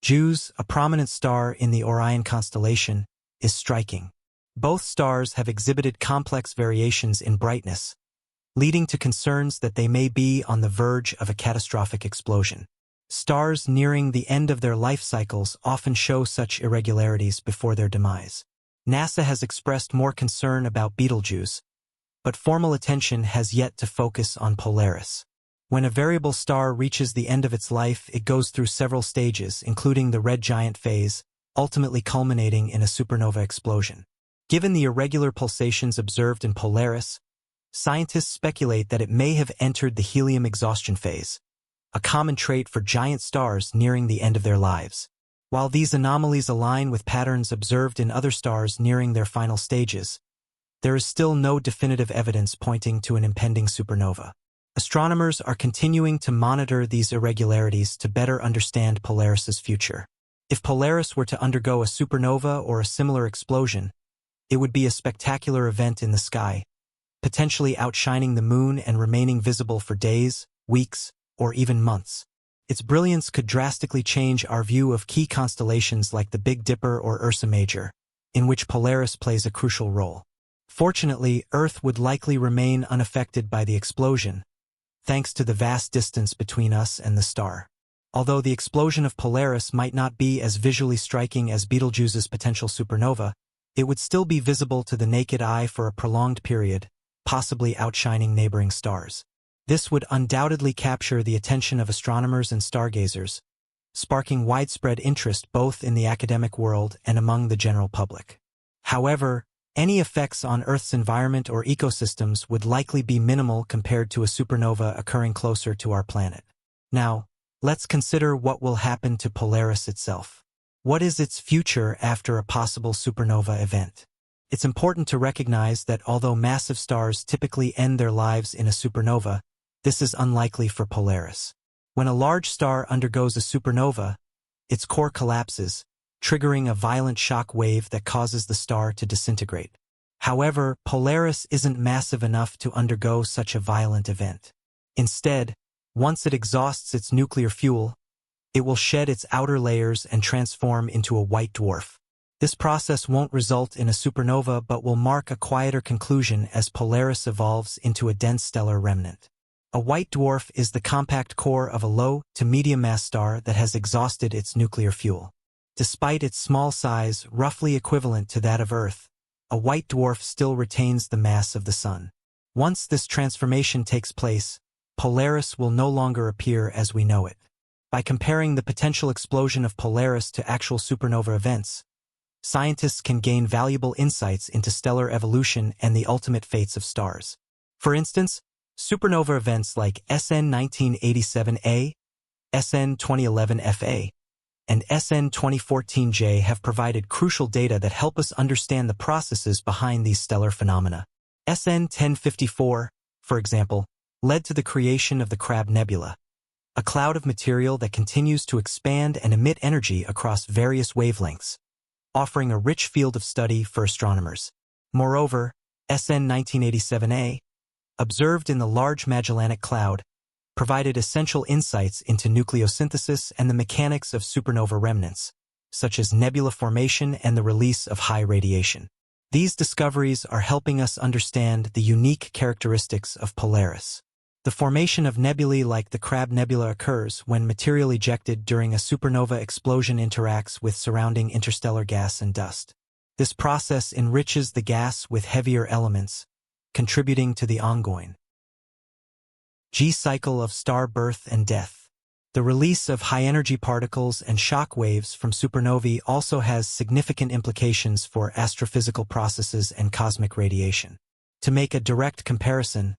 Betelgeuse, a prominent star in the Orion constellation, is striking. Both stars have exhibited complex variations in brightness, leading to concerns that they may be on the verge of a catastrophic explosion. Stars nearing the end of their life cycles often show such irregularities before their demise. NASA has expressed more concern about Betelgeuse, but formal attention has yet to focus on Polaris. When a variable star reaches the end of its life, it goes through several stages, including the red giant phase, ultimately culminating in a supernova explosion. Given the irregular pulsations observed in Polaris, scientists speculate that it may have entered the helium exhaustion phase, a common trait for giant stars nearing the end of their lives. While these anomalies align with patterns observed in other stars nearing their final stages, there is still no definitive evidence pointing to an impending supernova. Astronomers are continuing to monitor these irregularities to better understand Polaris's future. If Polaris were to undergo a supernova or a similar explosion, it would be a spectacular event in the sky, potentially outshining the moon and remaining visible for days, weeks, or even months. Its brilliance could drastically change our view of key constellations like the Big Dipper or Ursa Major, in which Polaris plays a crucial role. Fortunately, Earth would likely remain unaffected by the explosion, thanks to the vast distance between us and the star. Although the explosion of Polaris might not be as visually striking as Betelgeuse's potential supernova, it would still be visible to the naked eye for a prolonged period, possibly outshining neighboring stars. This would undoubtedly capture the attention of astronomers and stargazers, sparking widespread interest both in the academic world and among the general public. However, any effects on Earth's environment or ecosystems would likely be minimal compared to a supernova occurring closer to our planet. Now, let's consider what will happen to Polaris itself. What is its future after a possible supernova event? It's important to recognize that although massive stars typically end their lives in a supernova, this is unlikely for Polaris. When a large star undergoes a supernova, its core collapses, triggering a violent shock wave that causes the star to disintegrate. However, Polaris isn't massive enough to undergo such a violent event. Instead, once it exhausts its nuclear fuel, it will shed its outer layers and transform into a white dwarf. This process won't result in a supernova but will mark a quieter conclusion as Polaris evolves into a dense stellar remnant. A white dwarf is the compact core of a low to medium-mass star that has exhausted its nuclear fuel. Despite its small size, roughly equivalent to that of Earth, a white dwarf still retains the mass of the Sun. Once this transformation takes place, Polaris will no longer appear as we know it. By comparing the potential explosion of Polaris to actual supernova events, scientists can gain valuable insights into stellar evolution and the ultimate fates of stars. For instance, supernova events like SN 1987A, SN 2011FA, and SN 2014J have provided crucial data that help us understand the processes behind these stellar phenomena. SN 1054, for example, led to the creation of the Crab Nebula, a cloud of material that continues to expand and emit energy across various wavelengths, offering a rich field of study for astronomers. Moreover, SN 1987A, observed in the Large Magellanic Cloud, provided essential insights into nucleosynthesis and the mechanics of supernova remnants, such as nebula formation and the release of high radiation. These discoveries are helping us understand the unique characteristics of Polaris. The formation of nebulae like the Crab Nebula occurs when material ejected during a supernova explosion interacts with surrounding interstellar gas and dust. This process enriches the gas with heavier elements, contributing to the ongoing G-cycle of star birth and death. The release of high-energy particles and shock waves from supernovae also has significant implications for astrophysical processes and cosmic radiation. To make a direct comparison,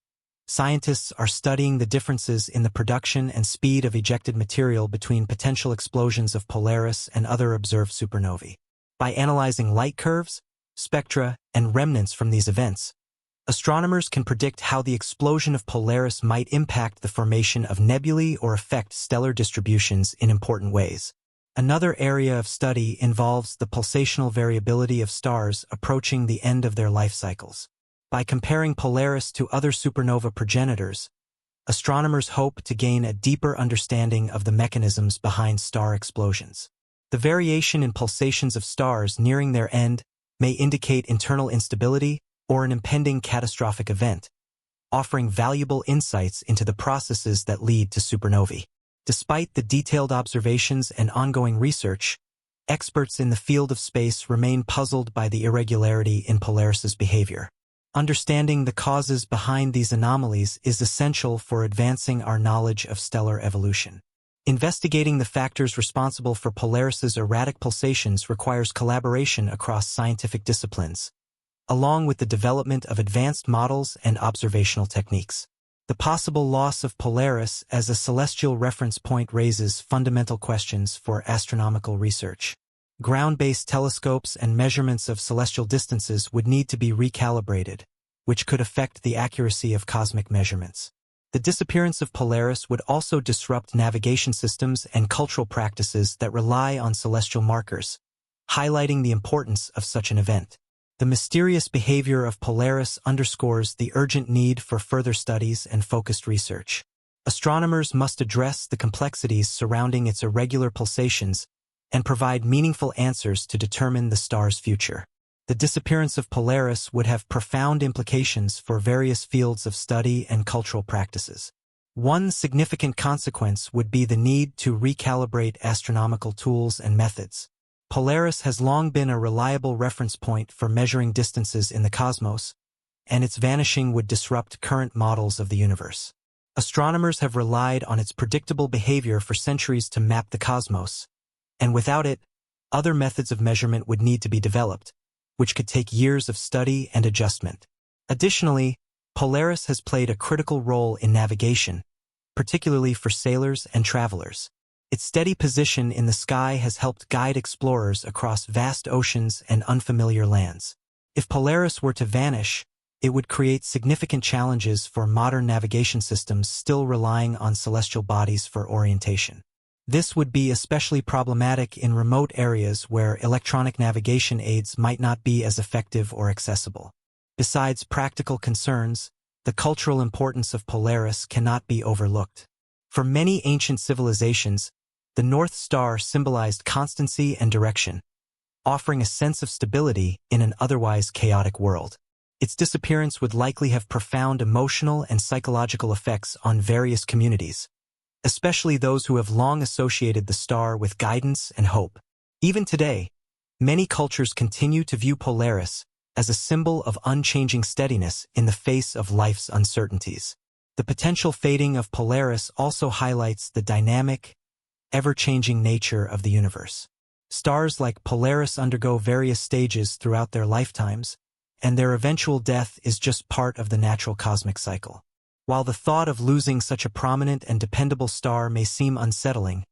scientists are studying the differences in the production and speed of ejected material between potential explosions of Polaris and other observed supernovae. By analyzing light curves, spectra, and remnants from these events, astronomers can predict how the explosion of Polaris might impact the formation of nebulae or affect stellar distributions in important ways. Another area of study involves the pulsational variability of stars approaching the end of their life cycles. By comparing Polaris to other supernova progenitors, astronomers hope to gain a deeper understanding of the mechanisms behind star explosions. The variation in pulsations of stars nearing their end may indicate internal instability or an impending catastrophic event, offering valuable insights into the processes that lead to supernovae. Despite the detailed observations and ongoing research, experts in the field of space remain puzzled by the irregularity in Polaris's behavior. Understanding the causes behind these anomalies is essential for advancing our knowledge of stellar evolution. Investigating the factors responsible for Polaris's erratic pulsations requires collaboration across scientific disciplines, along with the development of advanced models and observational techniques. The possible loss of Polaris as a celestial reference point raises fundamental questions for astronomical research. Ground-based telescopes and measurements of celestial distances would need to be recalibrated, which could affect the accuracy of cosmic measurements. The disappearance of Polaris would also disrupt navigation systems and cultural practices that rely on celestial markers, highlighting the importance of such an event. The mysterious behavior of Polaris underscores the urgent need for further studies and focused research. Astronomers must address the complexities surrounding its irregular pulsations and provide meaningful answers to determine the star's future. The disappearance of Polaris would have profound implications for various fields of study and cultural practices. One significant consequence would be the need to recalibrate astronomical tools and methods. Polaris has long been a reliable reference point for measuring distances in the cosmos, and its vanishing would disrupt current models of the universe. Astronomers have relied on its predictable behavior for centuries to map the cosmos, and without it, other methods of measurement would need to be developed, which could take years of study and adjustment. Additionally, Polaris has played a critical role in navigation, particularly for sailors and travelers. Its steady position in the sky has helped guide explorers across vast oceans and unfamiliar lands. If Polaris were to vanish, it would create significant challenges for modern navigation systems still relying on celestial bodies for orientation. This would be especially problematic in remote areas where electronic navigation aids might not be as effective or accessible. Besides practical concerns, the cultural importance of Polaris cannot be overlooked. For many ancient civilizations, the North Star symbolized constancy and direction, offering a sense of stability in an otherwise chaotic world. Its disappearance would likely have profound emotional and psychological effects on various communities, especially those who have long associated the star with guidance and hope. Even today, many cultures continue to view Polaris as a symbol of unchanging steadiness in the face of life's uncertainties. The potential fading of Polaris also highlights the dynamic, ever-changing nature of the universe. Stars like Polaris undergo various stages throughout their lifetimes, and their eventual death is just part of the natural cosmic cycle. While the thought of losing such a prominent and dependable star may seem unsettling,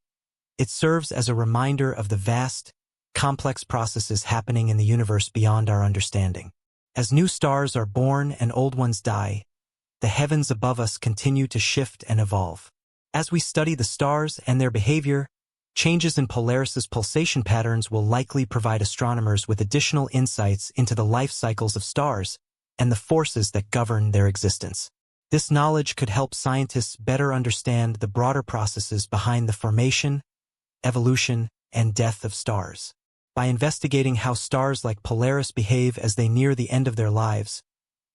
it serves as a reminder of the vast, complex processes happening in the universe beyond our understanding. As new stars are born and old ones die, the heavens above us continue to shift and evolve. As we study the stars and their behavior, changes in Polaris's pulsation patterns will likely provide astronomers with additional insights into the life cycles of stars and the forces that govern their existence. This knowledge could help scientists better understand the broader processes behind the formation, evolution, and death of stars. By investigating how stars like Polaris behave as they near the end of their lives,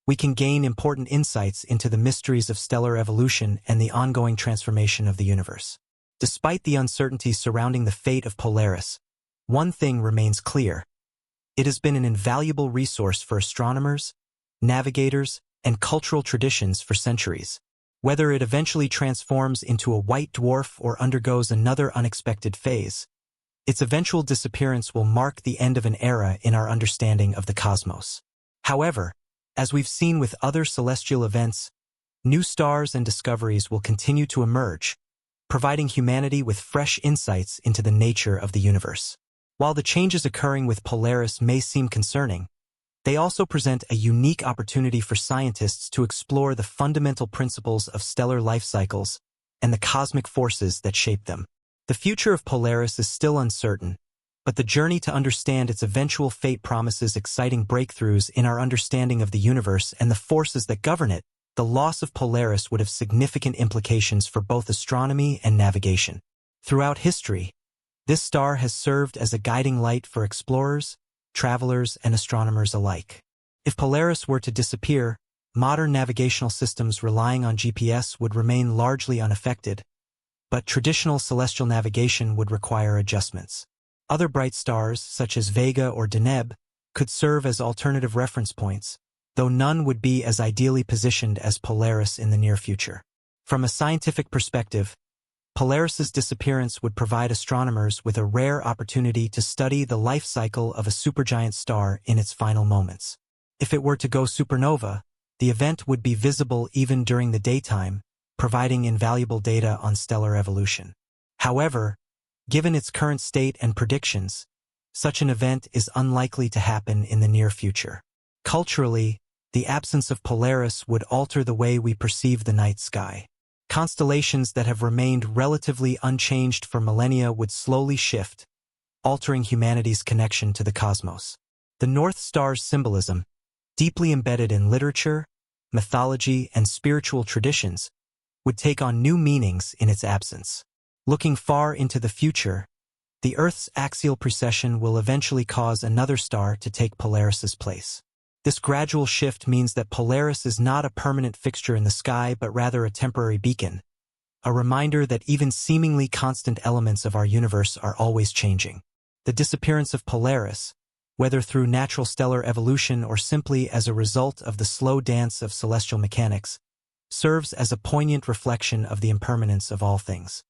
we can gain important insights into the mysteries of stellar evolution and the ongoing transformation of the universe. Despite the uncertainty surrounding the fate of Polaris, one thing remains clear. It has been an invaluable resource for astronomers, navigators, and cultural traditions for centuries. Whether it eventually transforms into a white dwarf or undergoes another unexpected phase, its eventual disappearance will mark the end of an era in our understanding of the cosmos. However, as we've seen with other celestial events, new stars and discoveries will continue to emerge, providing humanity with fresh insights into the nature of the universe. While the changes occurring with Polaris may seem concerning, they also present a unique opportunity for scientists to explore the fundamental principles of stellar life cycles and the cosmic forces that shape them. The future of Polaris is still uncertain, but the journey to understand its eventual fate promises exciting breakthroughs in our understanding of the universe and the forces that govern it. The loss of Polaris would have significant implications for both astronomy and navigation. Throughout history, This star has served as a guiding light for explorers, travelers, and astronomers alike. If Polaris were to disappear, modern navigational systems relying on GPS would remain largely unaffected, but traditional celestial navigation would require adjustments. Other bright stars, such as Vega or Deneb, could serve as alternative reference points, though none would be as ideally positioned as Polaris in the near future. From a scientific perspective, Polaris's disappearance would provide astronomers with a rare opportunity to study the life cycle of a supergiant star in its final moments. If it were to go supernova, the event would be visible even during the daytime, providing invaluable data on stellar evolution. However, given its current state and predictions, such an event is unlikely to happen in the near future. Culturally, the absence of Polaris would alter the way we perceive the night sky. Constellations that have remained relatively unchanged for millennia would slowly shift, altering humanity's connection to the cosmos. The North Star's symbolism, deeply embedded in literature, mythology, and spiritual traditions, would take on new meanings in its absence. Looking far into the future, the Earth's axial precession will eventually cause another star to take Polaris's place. This gradual shift means that Polaris is not a permanent fixture in the sky but rather a temporary beacon, a reminder that even seemingly constant elements of our universe are always changing. The disappearance of Polaris, whether through natural stellar evolution or simply as a result of the slow dance of celestial mechanics, serves as a poignant reflection of the impermanence of all things.